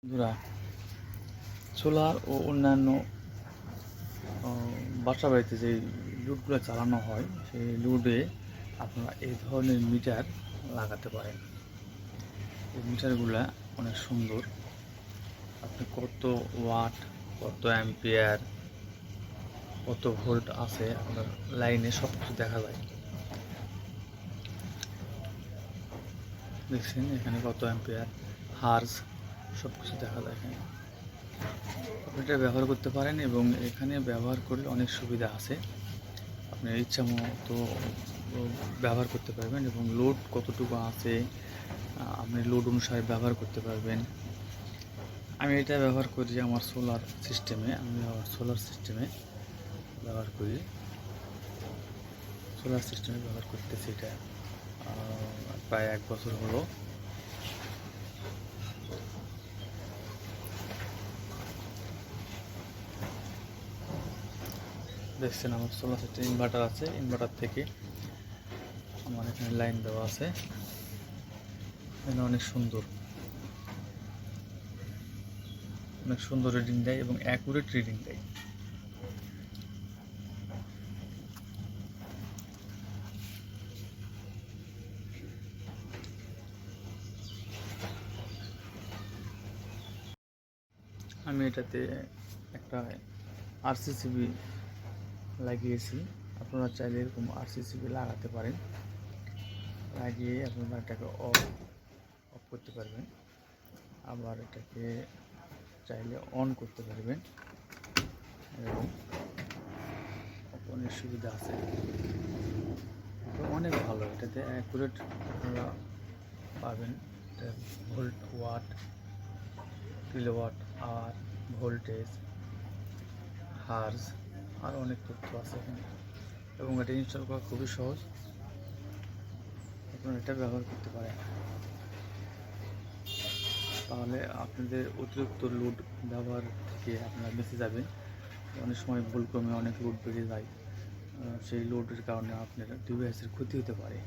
বন্ধুরা, সোলার ও অন্যান্য বাসা বাড়িতে যে লুডগুলো চালানো হয় সেই লুডে আপনারা এই ধরনের মিটার লাগাতে পারেন। এই মিটারগুলা অনেক সুন্দর। আপনি কত ওয়াট, কত অ্যাম্পিয়ার, কত ভোল্ট আছে আপনার লাইনে সব কিছু দেখা যায়। দেখছেন এখানে কত অ্যাম্পিয়ার, হার্জ সব কিছু দেখা যায় এখানে। আপনি এটা ব্যবহার করতে পারেন এবং এখানে ব্যবহার করলে অনেক সুবিধা আছে। আপনার ইচ্ছা মতো ব্যবহার করতে পারবেন এবং লোড কতটুকু আছে আপনি লোড অনুসারে ব্যবহার করতে পারবেন। আমি এটা ব্যবহার করি আমার সোলার সিস্টেমে। আমি আমার সোলার সিস্টেমে ব্যবহার করতেছি এটা প্রায় 1 বছর হলো। দেখছেন আমার সোলার সিস্টেম ইনভার্টার আছে, ইনভার্টার থেকে আমার এখানে লাইন দেওয়া আছে। এখানে অনেক সুন্দর রিডিং দেয় এবং অ্যাকুরেট রিডিং দেয়। আমি এটাতে একটা আরসিসিবি লাগিয়েছি। আপনারা চাইলে এরকম আরসিসিবি লাগাতে পারেন। লাগিয়ে আপনারা এটাকে অফ করতে পারবেন, আবার এটাকে চাইলে অন করতে পারবেন এবং অনেক সুবিধা আছে। অনেক ভালো, এটাতে অ্যাকুরেট আপনারা পাবেন। Volt, watt, kilowatt hour, voltage, hertz আর অনেক তথ্য আছে এখানে এবং এটা ইনস্টল করা খুবই সহজ। আপনারা এটা ব্যবহার করতে পারেন। তাহলে আপনাদের অতিরিক্ত লোড ব্যবহার থেকে আপনারা বেঁচে যাবেন। অনেক সময় ভুলক্রমে অনেক লোড বেড়ে যায়, সেই লোডের কারণে আপনার ডিভাইসের ক্ষতি হতে পারে।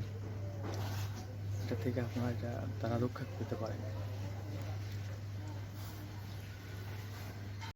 এটা থেকে আপনারা এটা তারা রক্ষা পেতে পারেন।